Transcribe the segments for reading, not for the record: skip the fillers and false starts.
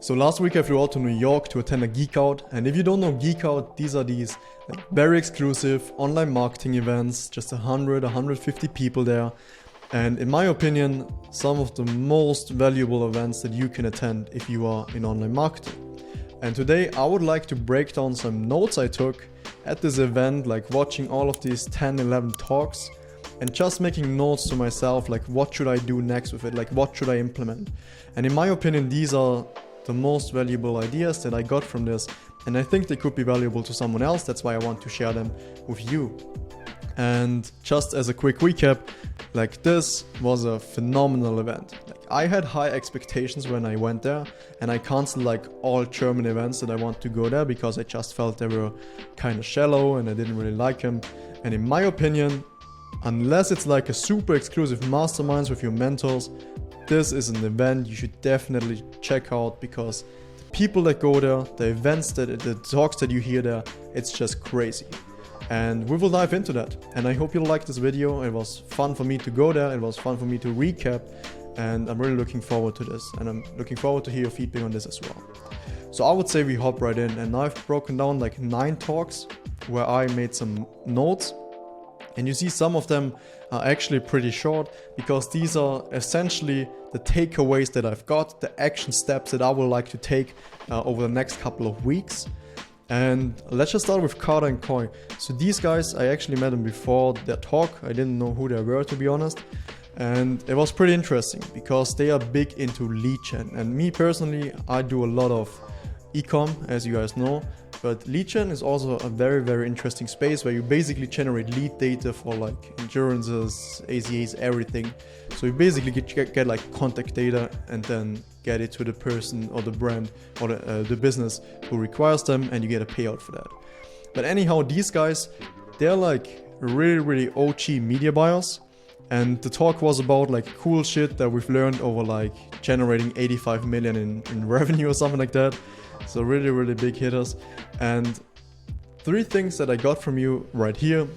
So last week I flew out to New York to attend a GeekOut, and if you don't know GeekOut, these are these very exclusive online marketing events, just 150 people there, and in my opinion, some of the most valuable events that you can attend if you are in online marketing. And today I would like to break down some notes I took at this event, like watching all of these 10-11 talks and just making notes to myself, like what should I do next with it, like what should I implement. And in my opinion, these are the most valuable ideas that I got from this, and I think they could be valuable to someone else. That's why I want to share them with you. And just as a quick recap, like this was a phenomenal event. Like I had high expectations when I went there, and I canceled like all German events that I want to go there because I just felt they were kind of shallow and I didn't really like them. And in my opinion, unless it's like a super exclusive masterminds with your mentors, this is an event you should definitely check out, because the people that go there, the events, the talks that you hear there, it's just crazy. And we will dive into that. And I hope you like this video. It was fun for me to go there. It was fun for me to recap. And I'm really looking forward to this. And I'm looking forward to hear your feedback on this as well. So I would say we hop right in. And now I've broken down like 9 talks where I made some notes. And you see some of them are actually pretty short, because these are essentially the takeaways that I've got, the action steps that I would like to take over the next couple of weeks. And let's just start with Carter and Coy. So these guys, I actually met them before their talk. I didn't know who they were, to be honest. And it was pretty interesting because they are big into lead gen. And me personally, I do a lot of ecom, as you guys know. But lead gen is also a very, very interesting space where you basically generate lead data for like insurances, ACAs, everything. So you basically get like contact data and then get it to the person or the brand or the business who requires them, and you get a payout for that. But anyhow, these guys, they're like really, really OG media buyers. And the talk was about like cool shit that we've learned over like generating 85 million in revenue or something like that. So really, really big hitters. And 3 things that I got from you right here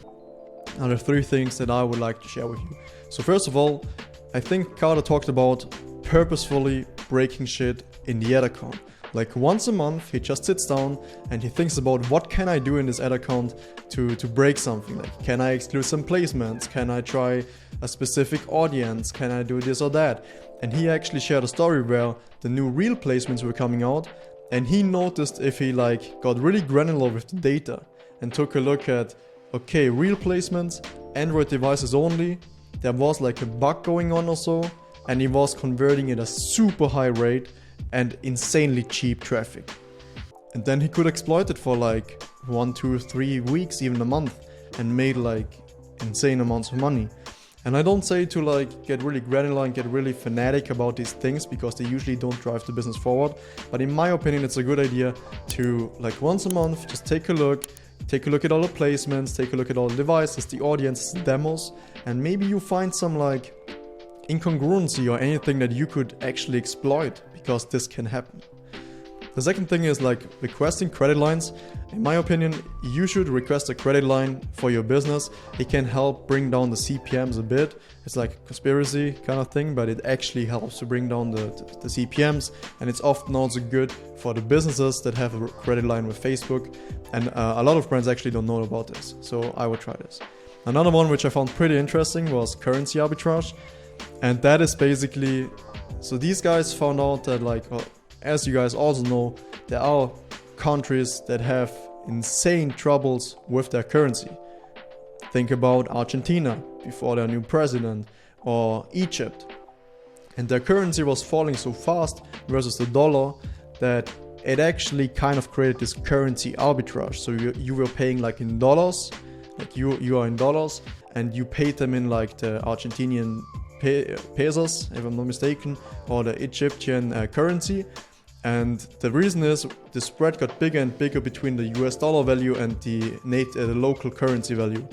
are the 3 things that I would like to share with you. So first of all, I think Carter talked about purposefully breaking shit in the ad account. Like once a month, he just sits down and he thinks about what can I do in this ad account to break something. Like, can I exclude some placements? Can I try a specific audience? Can I do this or that? And he actually shared a story where the new reel placements were coming out, and he noticed if he like got really granular with the data and took a look at, okay, reel placements, Android devices only, there was like a bug going on or so, and he was converting at a super high rate and insanely cheap traffic. And then he could exploit it for like 1, 2, 3 weeks, even a month, and made like insane amounts of money. And I don't say to like get really granular and get really fanatic about these things, because they usually don't drive the business forward. But in my opinion, it's a good idea to like once a month, just take a look at all the placements, take a look at all the devices, the audience, demos, and maybe you find some like incongruency or anything that you could actually exploit, because this can happen. The second thing is like requesting credit lines. In my opinion, you should request a credit line for your business. It can help bring down the CPMs a bit. It's like a conspiracy kind of thing, but it actually helps to bring down the CPMs, and it's often also good for the businesses that have a credit line with Facebook. And a lot of brands actually don't know about this, so I would try this. Another one which I found pretty interesting was currency arbitrage. And that is basically, so these guys found out that like, well, as you guys also know, there are countries that have insane troubles with their currency. Think about Argentina before their new president, or Egypt. And their currency was falling so fast versus the dollar that it actually kind of created this currency arbitrage. So you were paying like in dollars, like you are in dollars, and you paid them in like the Argentinian pesos, if I'm not mistaken, or the Egyptian currency. And the reason is the spread got bigger and bigger between the US dollar value and the local currency value.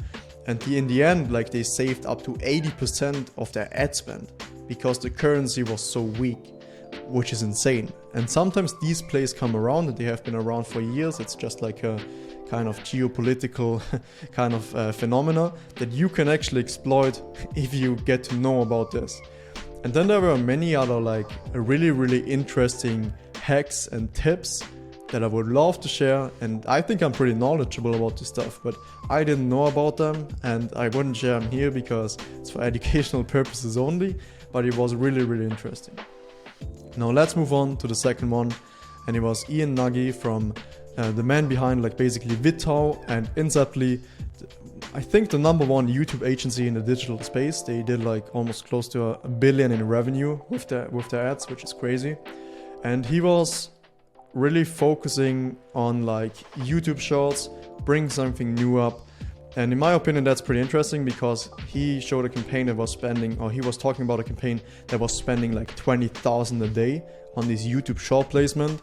And in the end, like they saved up to 80% of their ad spend because the currency was so weak, which is insane. And sometimes these plays come around, and they have been around for years. It's just like a kind of geopolitical kind of phenomena that you can actually exploit if you get to know about this. And then there were many other like really, really interesting hacks and tips that I would love to share, and I think I'm pretty knowledgeable about this stuff, but I didn't know about them and I wouldn't share them here because it's for educational purposes only, but it was really, really interesting. Now let's move on to the second one, and it was Ian Nagy from the man behind like basically Vitao, and instantly I think the number one YouTube agency in the digital space. They did like almost close to a billion in revenue with their ads, which is crazy. And he was really focusing on like YouTube shorts, bring something new up. And in my opinion, that's pretty interesting because he showed a campaign that was spending, or he was talking about a campaign that was spending like 20,000 a day on this YouTube short placement.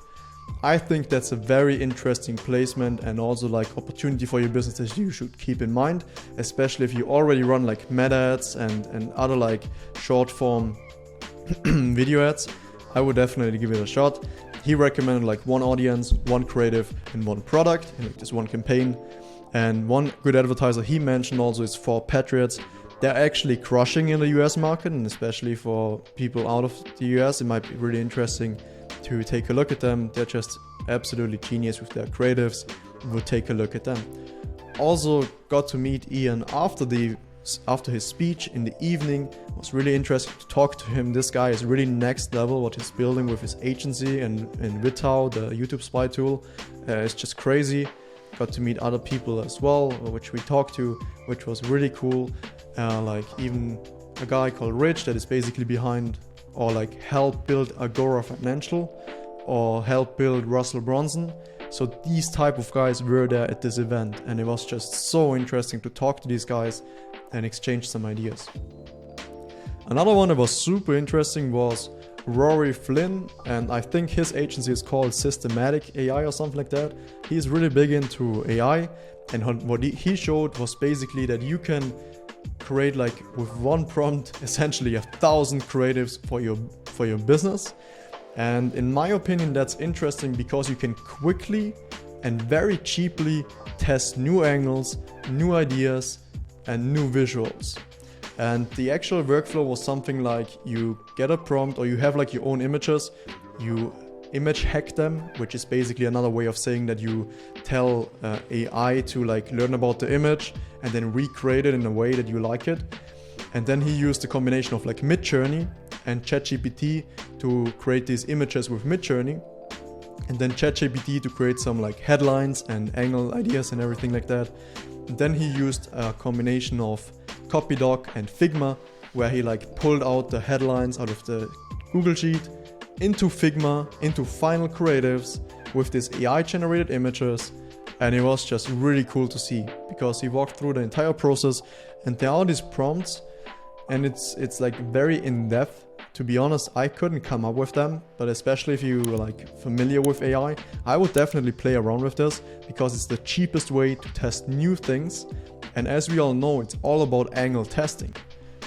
I think that's a very interesting placement and also like opportunity for your business that you should keep in mind, especially if you already run like meta ads and other like short form video ads. I would definitely give it a shot. He recommended like one audience, one creative, and one product, and like just one campaign. And one good advertiser he mentioned also is 4Patriots. They're actually crushing in the US market, and especially for people out of the US, it might be really interesting to take a look at them. They're just absolutely genius with their creatives. We'll take a look at them. Also got to meet Ian after his speech in the evening. It was really interesting to talk to him. This guy is really next level what he's building with his agency and Vitao, the YouTube spy tool. It's just crazy. Got to meet other people as well, which we talked to, which was really cool. Like even a guy called Rich that is basically behind or like helped build Agora Financial or helped build Russell Brunson. So these type of guys were there at this event, and it was just so interesting to talk to these guys and exchange some ideas. Another one that was super interesting was Rory Flynn, and I think his agency is called Systematic AI or something like that. He's really big into AI, and what he showed was basically that you can create like with one prompt essentially 1,000 creatives for your business. And in my opinion, that's interesting because you can quickly and very cheaply test new angles, new ideas, and new visuals. And the actual workflow was something like you get a prompt or you have like your own images, you image hack them, which is basically another way of saying that you tell AI to like learn about the image and then recreate it in a way that you like it. And then he used a combination of like Midjourney and ChatGPT to create these images with Midjourney, and then ChatGPT to create some like headlines and angle ideas and everything like that. And then he used a combination of CopyDoc and Figma, where he like pulled out the headlines out of the Google Sheet into Figma, into Final Creatives with these AI generated images. And it was just really cool to see because he walked through the entire process, and there are these prompts and it's like very in depth. To be honest, I couldn't come up with them, but especially if you're like familiar with AI, I would definitely play around with this because it's the cheapest way to test new things. And as we all know, it's all about angle testing.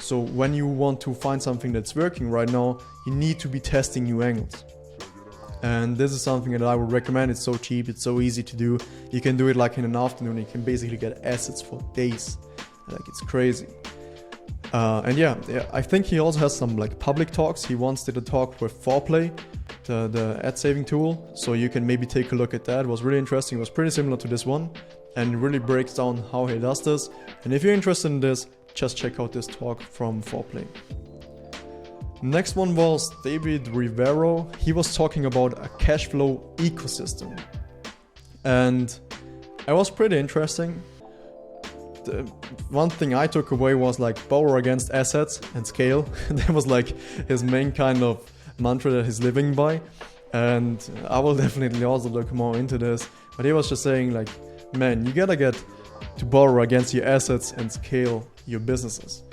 So when you want to find something that's working right now, you need to be testing new angles. And this is something that I would recommend. It's so cheap, it's so easy to do. You can do it like in an afternoon. You can basically get assets for days. Like it's crazy. And yeah, I think he also has some like public talks. He once did a talk with Foreplay, the ad saving tool. So you can maybe take a look at that. It was really interesting. It was pretty similar to this one, and it really breaks down how he does this. And if you're interested in this, just check out this talk from Foreplay. Next one was David Rivero. He was talking about a cash flow ecosystem, and it was pretty interesting. The one thing I took away was like borrow against assets and scale. That was like his main kind of mantra that he's living by, and I will definitely also look more into this. But he was just saying like, man, you gotta get to borrow against your assets and scale your businesses.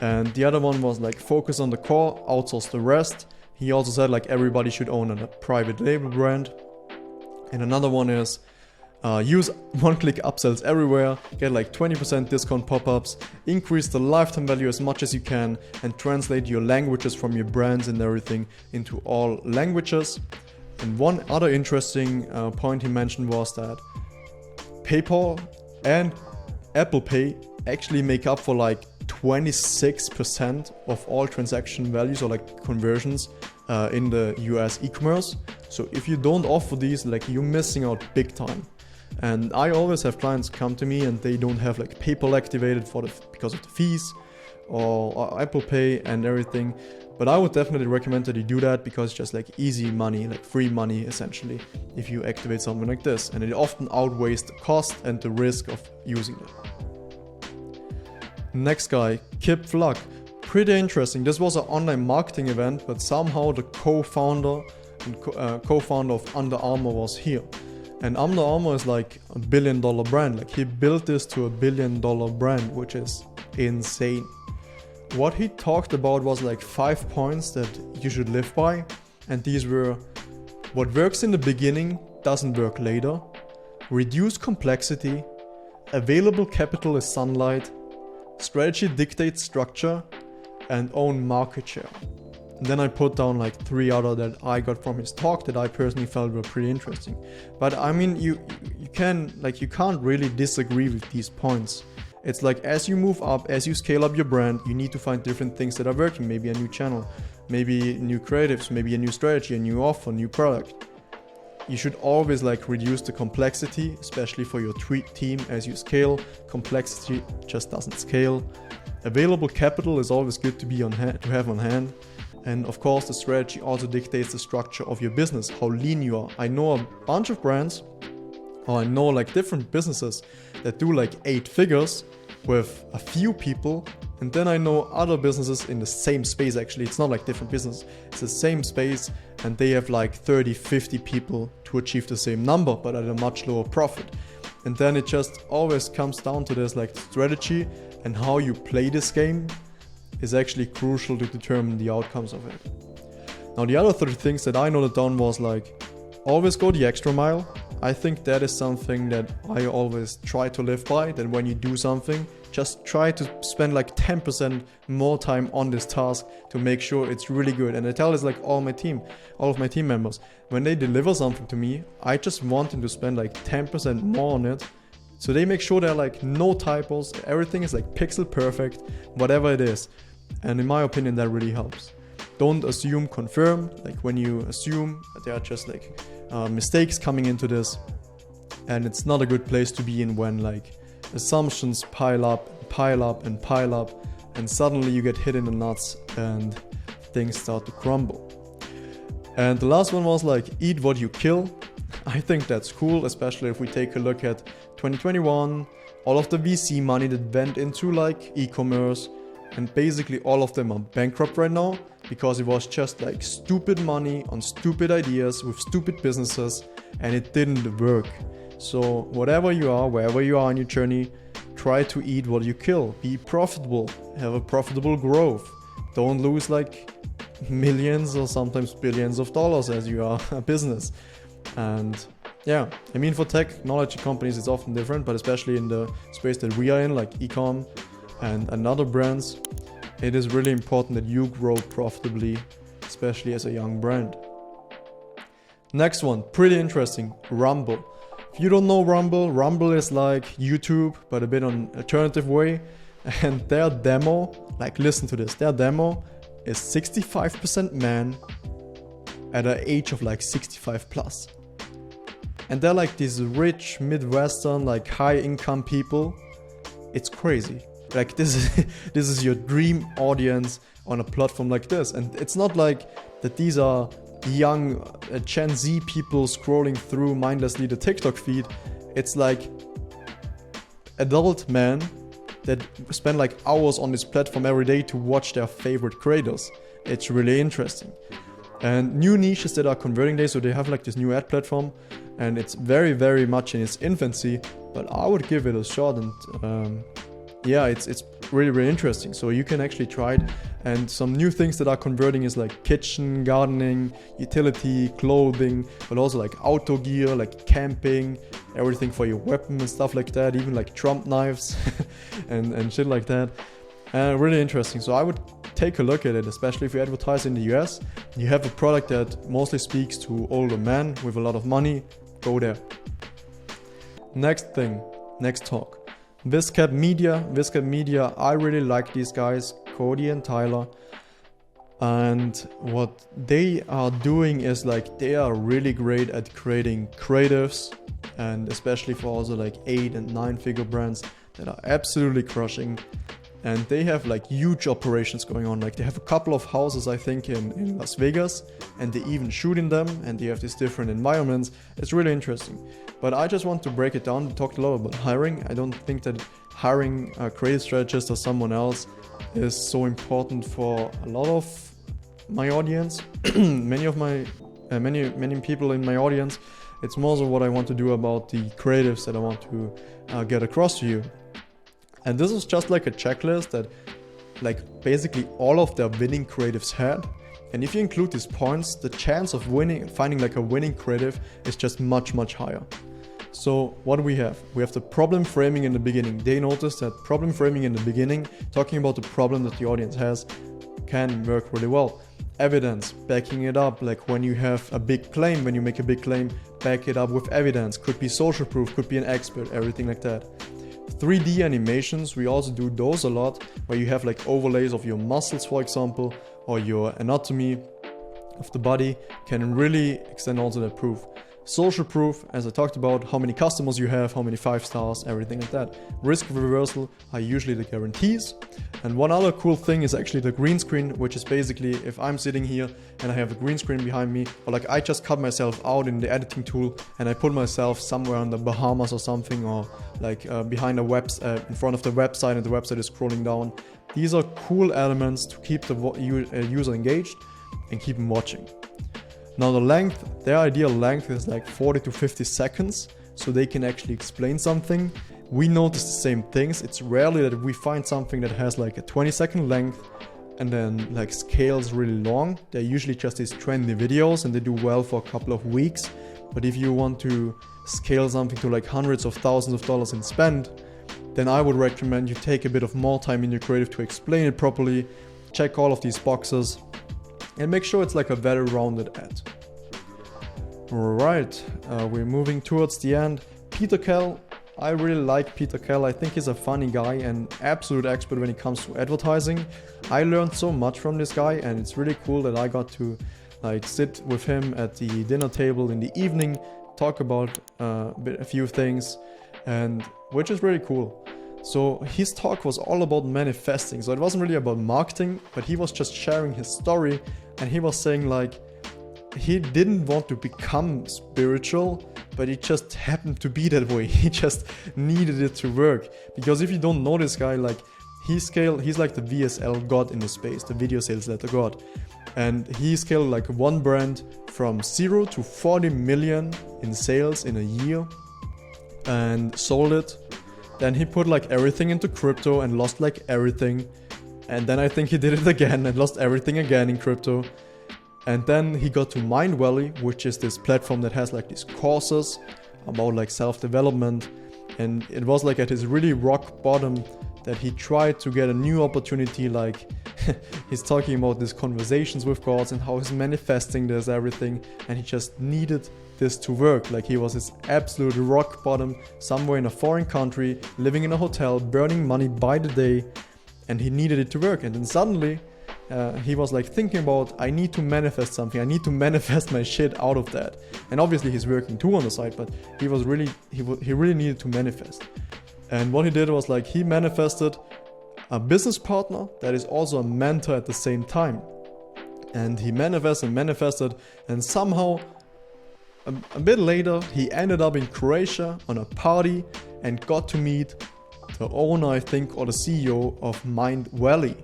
And the other one was like focus on the core, outsource the rest. He also said like everybody should own a private label brand. And another one is use one-click upsells everywhere, get like 20% discount pop-ups, increase the lifetime value as much as you can, and translate your languages from your brands and everything into all languages. And one other interesting point he mentioned was that PayPal and Apple Pay actually make up for like 26% of all transaction values or like conversions in the US e-commerce, So if you don't offer these, like, you're missing out big time. And I always have clients come to me and they don't have like PayPal activated because of the fees or Apple Pay and everything. But I would definitely recommend that you do that, because it's just like easy money, like free money essentially, if you activate something like this. And it often outweighs the cost and the risk of using it. Next guy, Kip Vlog. Pretty interesting. This was an online marketing event, but somehow the co-founder and co-founder of Under Armour was here. And Under Armour is like a $1 billion brand. Like, he built this to a $1 billion brand, which is insane. What he talked about was like 5 points that you should live by. And these were: what works in the beginning doesn't work later, reduce complexity, available capital is sunlight, strategy dictates structure, and own market share. And then I put down like 3 other that I got from his talk that I personally felt were pretty interesting. But I mean, you can't really disagree with these points. It's like, as you move up, as you scale up your brand, you need to find different things that are working. Maybe a new channel, maybe new creatives, maybe a new strategy, a new offer, new product. You should always like reduce the complexity, especially for your team as you scale. Complexity just doesn't scale. Available capital is always good to have on hand. And of course, the strategy also dictates the structure of your business, how lean you are. I know a bunch of brands, or I know like different businesses that do like 8 figures with a few people. And then I know other businesses in the same space, actually. It's not like different business, it's the same space, and they have like 30, 50 people to achieve the same number, but at a much lower profit. And then it just always comes down to this, like, strategy and how you play this game is actually crucial to determine the outcomes of it. Now, the other 3 things that I noted down was like, always go the extra mile. I think that is something that I always try to live by, that when you do something, just try to spend like 10% more time on this task to make sure it's really good. And I tell this like all of my team members, when they deliver something to me, I just want them to spend like 10% more on it. So they make sure there are like no typos, everything is like pixel perfect, whatever it is. And in my opinion, that really helps. Don't assume, confirm. Like, when you assume, there are just like mistakes coming into this, and it's not a good place to be in when like assumptions pile up, and suddenly you get hit in the nuts and things start to crumble. And the last one was like, eat what you kill. I think that's cool, especially if we take a look at 2021, all of the VC money that went into like e-commerce, and basically all of them are bankrupt right now because it was just like stupid money on stupid ideas with stupid businesses, and it didn't work. So whatever you are, wherever you are on your journey, try to eat what you kill. Be profitable, have a profitable growth. Don't lose like millions or sometimes billions of dollars as you are a business. And yeah, I mean, for technology companies it's often different, but especially in the space that we are in, like ecom and other brands, it is really important that you grow profitably, especially as a young brand. Next one, pretty interesting, Rumble. If you don't know Rumble is like YouTube, but a bit on alternative way. And their demo, like, listen to this, their demo is 65% man at an age of like 65 plus. And they're like these rich Midwestern, like high income people. It's crazy. Like, this is your dream audience on a platform like this. And it's not like that these are young Gen Z people scrolling through mindlessly the TikTok feed. It's like adult men that spend like hours on this platform every day to watch their favorite creators. It's really interesting. And new niches that are converting there, so they have like this new ad platform, and it's very, very much in its infancy, but I would give it a shot. And yeah, it's really, really interesting. So you can actually try it. And some new things that are converting is like kitchen, gardening, utility, clothing, but also like outdoor gear, like camping, everything for your weapon and stuff like that, even like Trump knives and shit like that. Really interesting. So I would take a look at it, especially if you advertise in the US. You have a product that mostly speaks to older men with a lot of money, go there. Next talk. Viscap Media, I really like these guys, Cody and Tyler. And what they are doing is like they are really great at creating creatives, and especially for also like 8 and 9 figure brands that are absolutely crushing. And they have like huge operations going on. Like they have a couple of houses, I think, in Las Vegas, and they even shoot in them, and they have these different environments. It's really interesting. But I just want to break it down. We talked a lot about hiring. I don't think that hiring a creative strategist or someone else is so important for a lot of my audience. many people in my audience. It's more so what I want to do about the creatives that I want to get across to you. And this is just like a checklist that like basically all of their winning creatives had. And if you include these points, the chance of finding like a winning creative is just much, much higher. So what do we have? We have the problem framing in the beginning. They noticed that problem framing in the beginning, talking about the problem that the audience has, can work really well. Evidence, backing it up, like when you have a big claim, when you make a big claim, back it up with evidence. Could be social proof, could be an expert, everything like that. 3D animations, we also do those a lot, where you have like overlays of your muscles, for example, or your anatomy of the body, can really extend also that proof. Social proof, as I talked about, how many customers you have, how many 5 stars, everything like that. Risk reversal are usually the guarantees. And one other cool thing is actually the green screen, which is basically if I'm sitting here and I have a green screen behind me, or like I just cut myself out in the editing tool and I put myself somewhere in the Bahamas or something, or like behind a in front of the website, and the website is scrolling down. These are cool elements to keep the user engaged and keep them watching. Now the length, their ideal length is like 40 to 50 seconds, so they can actually explain something. We notice the same things. It's rarely that we find something that has like a 20-second length and then like scales really long. They're usually just these trendy videos and they do well for a couple of weeks. But if you want to scale something to like hundreds of thousands of dollars in spend, then I would recommend you take a bit of more time in your creative to explain it properly, check all of these boxes, and make sure it's like a very rounded ad. Alright, we're moving towards the end. Peter Kell, I really like Peter Kell. I think he's a funny guy and absolute expert when it comes to advertising. I learned so much from this guy, and it's really cool that I got to like sit with him at the dinner table in the evening, talk about a few things, and which is really cool. So his talk was all about manifesting. So it wasn't really about marketing, but he was just sharing his story, and he was saying like he didn't want to become spiritual, but it just happened to be that way. He just needed it to work. Because if you don't know this guy, like he's like the VSL god in the space, the video sales letter god. And he scaled like one brand from 0 to 40 million in sales in a year and sold it. Then he put like everything into crypto and lost like everything. And then I think he did it again and lost everything again in crypto. And then he got to Mindvalley, which is this platform that has like these courses about like self-development. And it was like at his really rock bottom that he tried to get a new opportunity. Like he's talking about these conversations with gods and how he's manifesting this everything. And he just needed this to work. Like he was his absolute rock bottom, somewhere in a foreign country, living in a hotel, burning money by the day, and he needed it to work. And then suddenly he was like thinking about, I need to manifest something. I need to manifest my shit out of that. And obviously he's working too on the side, but he really needed to manifest. And what he did was like he manifested a business partner that is also a mentor at the same time. And he manifested, and somehow a bit later he ended up in Croatia on a party and got to meet the owner, I think, or the CEO of Mindvalley.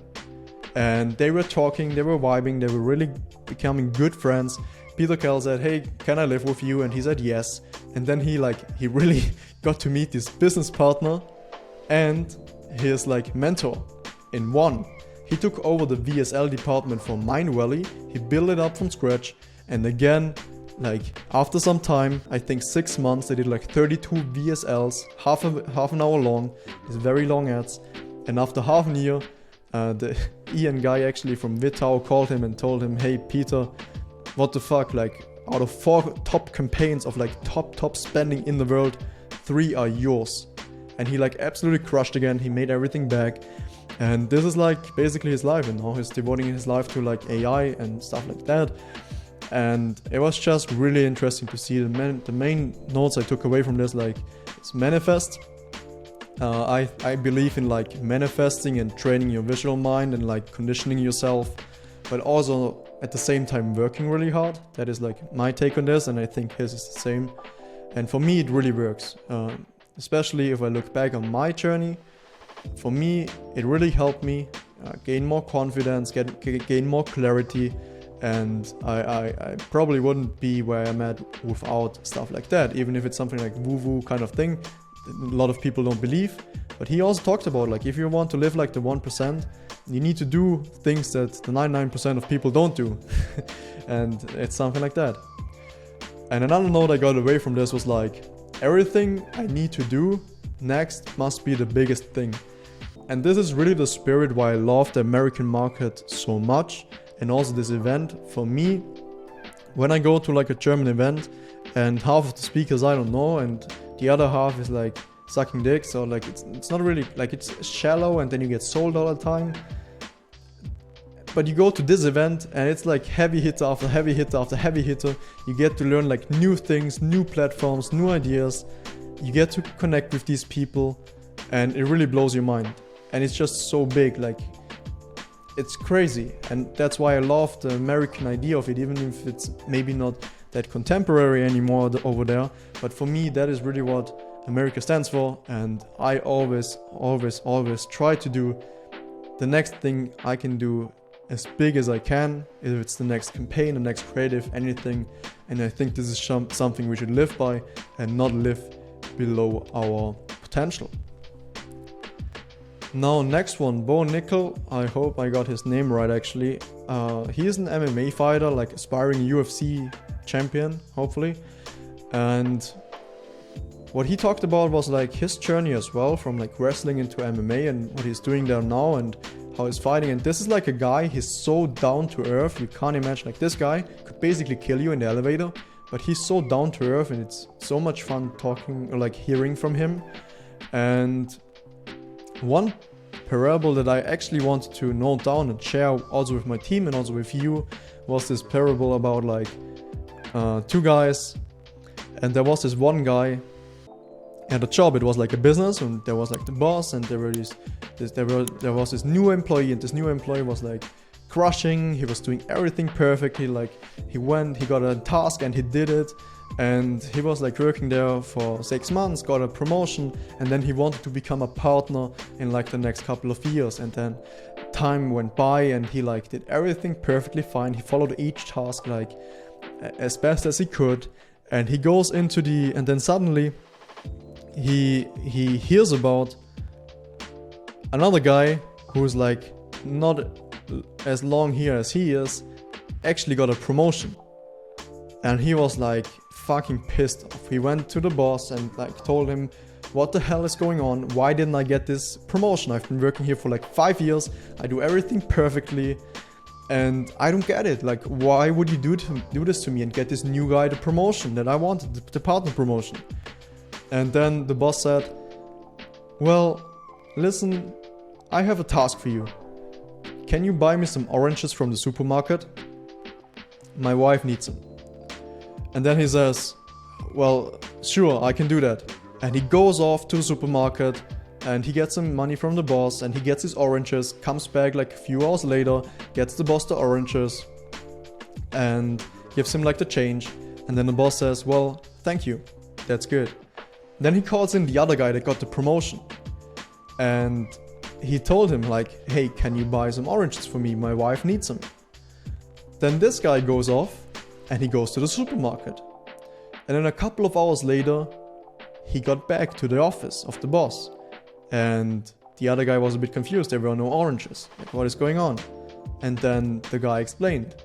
And they were talking, they were vibing, they were really becoming good friends. Peter Kell said, hey, can I live with you? And he said yes. And then he really got to meet this business partner and his like mentor in one. He took over the VSL department for Mindvalley. He built it up from scratch. And again, like after some time, I think 6 months, they did like 32 VSLs, half an hour long, these very long ads. And after half a year, the Ian guy actually from Wittau called him and told him, hey Peter, what the fuck, like out of 4 top campaigns of like top spending in the world, 3 are yours. And he like absolutely crushed again. He made everything back. And this is like basically his life, and now he's devoting his life to like AI and stuff like that. And it was just really interesting to see. The main notes I took away from this, like, is manifest. I believe in like manifesting and training your visual mind and like conditioning yourself, but also at the same time working really hard. That is like my take on this, and I think his is the same. And for me, it really works. Especially if I look back on my journey, for me, it really helped me gain more confidence, gain more clarity. And I probably wouldn't be where I'm at without stuff like that, even if it's something like woo-woo kind of thing. A lot of people don't believe, but he also talked about, like, if you want to live like the 1%, you need to do things that the 99% of people don't do. And it's something like that. And another note I got away from this was like, everything I need to do next must be the biggest thing. And this is really the spirit why I love the American market so much. And also this event, for me, when I go to like a German event and half of the speakers I don't know and the other half is like sucking dicks, or like it's not really, like, it's shallow and then you get sold all the time. But you go to this event and it's like heavy hitter after heavy hitter after heavy hitter. You get to learn like new things, new platforms, new ideas. You get to connect with these people and it really blows your mind. And it's just so big, like, it's crazy. And that's why I love the American idea of it, even if it's maybe not that contemporary anymore over there. But for me, that is really what America stands for. And I always try to do the next thing I can do as big as I can, if it's the next campaign, the next creative, anything. And I think this is something we should live by and not live below our potential. Now, next one, Bo Nickel. I hope I got his name right, actually. He is an MMA fighter, like aspiring UFC champion, hopefully. And what he talked about was like his journey as well, from like wrestling into MMA and what he's doing there now and how he's fighting. And this is like a guy, he's so down to earth. You can't imagine, like, this guy could basically kill you in the elevator, but he's so down to earth and it's so much fun talking or like hearing from him. And one parable that I actually wanted to note down and share also with my team and also with you was this parable about like two guys, and there was this one guy at a job. It was like a business, and there was like the boss, and there was this new employee, and this new employee was like crushing. He was doing everything perfectly. Like, he got a task and he did it. And he was like working there for 6 months, got a promotion, and then he wanted to become a partner in like the next couple of years. And then time went by and he like did everything perfectly fine. He followed each task like as best as he could. And he goes into and then suddenly he hears about another guy who's like not as long here as he is, actually got a promotion. And he was like fucking pissed off. He went to the boss and like told him, what the hell is going on? Why didn't I get this promotion? I've been working here for like 5 years. I do everything perfectly and I don't get it. Like, why would you do this to me and get this new guy the promotion that I wanted, the partner promotion? And then the boss said, well, listen, I have a task for you. Can you buy me some oranges from the supermarket? My wife needs them. And then he says, well, sure, I can do that. And he goes off to the supermarket and he gets some money from the boss and he gets his oranges, comes back like a few hours later, gets the boss the oranges and gives him like the change. And then the boss says, well, thank you, that's good. Then he calls in the other guy that got the promotion. And he told him like, hey, can you buy some oranges for me? My wife needs them. Then this guy goes off and he goes to the supermarket. And then a couple of hours later, he got back to the office of the boss. And the other guy was a bit confused. There were no oranges. Like, what is going on? And then the guy explained,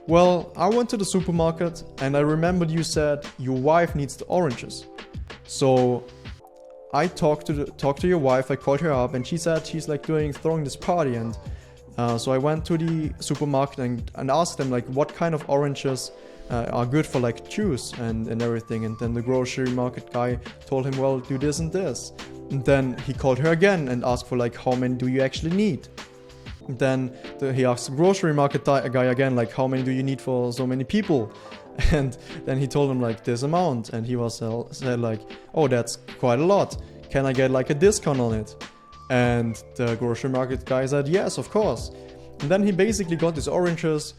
well, I went to the supermarket and I remembered you said your wife needs the oranges. So I talked to your wife, I called her up and she said she's like throwing this party. And so I went to the supermarket and asked them like what kind of oranges are good for like juice and everything. And then the grocery market guy told him, well, do this and this. And then he called her again and asked for like, how many do you actually need? And then he asked the grocery market guy again, like, how many do you need for so many people? And then he told him like this amount, and he said like, oh, that's quite a lot. Can I get like a discount on it? And the grocery market guy said, yes, of course. And then he basically got his oranges,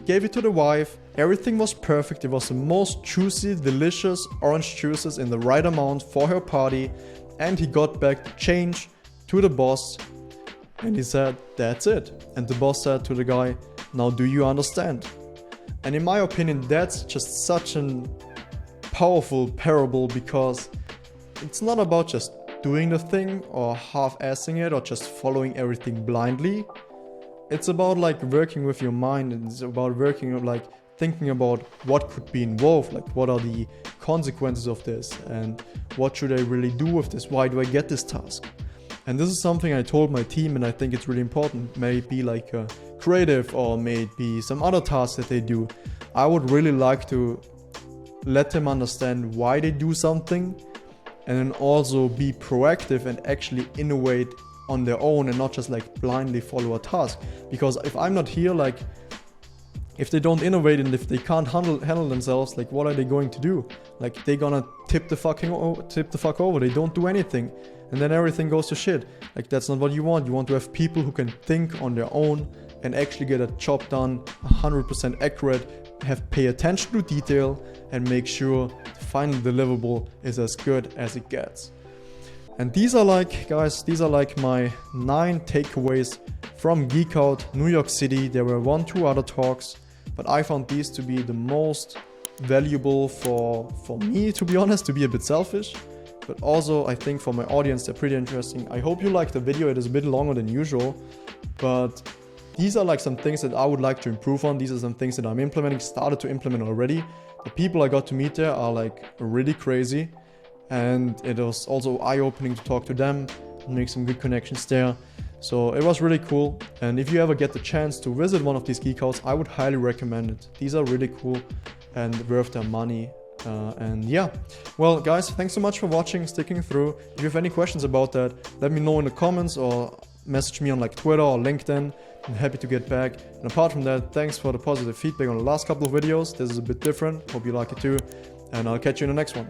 gave it to the wife. Everything was perfect. It was the most juicy, delicious orange juices in the right amount for her party. And he got back the change to the boss. And he said, that's it. And the boss said to the guy, now do you understand? And in my opinion, that's just such a powerful parable, because it's not about just doing the thing or half-assing it or just following everything blindly. It's about like working with your mind, and it's about working like thinking about what could be involved, like what are the consequences of this and what should I really do with this? Why do I get this task? And this is something I told my team, and I think it's really important. May it be like a creative or may it be some other task that they do. I would really like to let them understand why they do something, and then also be proactive and actually innovate on their own and not just like blindly follow a task. Because if I'm not here, like if they don't innovate and if they can't handle themselves, like what are they going to do? Like they're gonna tip the fuck over. They don't do anything, and then everything goes to shit. Like that's not what you want. You want to have people who can think on their own and actually get a job done 100% accurate, pay attention to detail, and make sure the final deliverable is as good as it gets. And these are like, guys, these are like my 9 takeaways from GeekOut New York City. There were 1-2 other talks, but I found these to be the most valuable for me, to be honest, to be a bit selfish. But also I think for my audience, they're pretty interesting. I hope you liked the video. It is a bit longer than usual, but these are like some things that I would like to improve on. These are some things that I'm started to implement already. The people I got to meet there are like really crazy. And it was also eye-opening to talk to them and make some good connections there. So it was really cool. And if you ever get the chance to visit one of these GeekOuts, I would highly recommend it. These are really cool and worth their money. And yeah, well guys, thanks so much for watching, sticking through. If you have any questions about that, let me know in the comments or message me on like Twitter or LinkedIn. I'm happy to get back. And apart from that, thanks for the positive feedback on the last couple of videos. This is a bit different. Hope you like it too. And I'll catch you in the next one.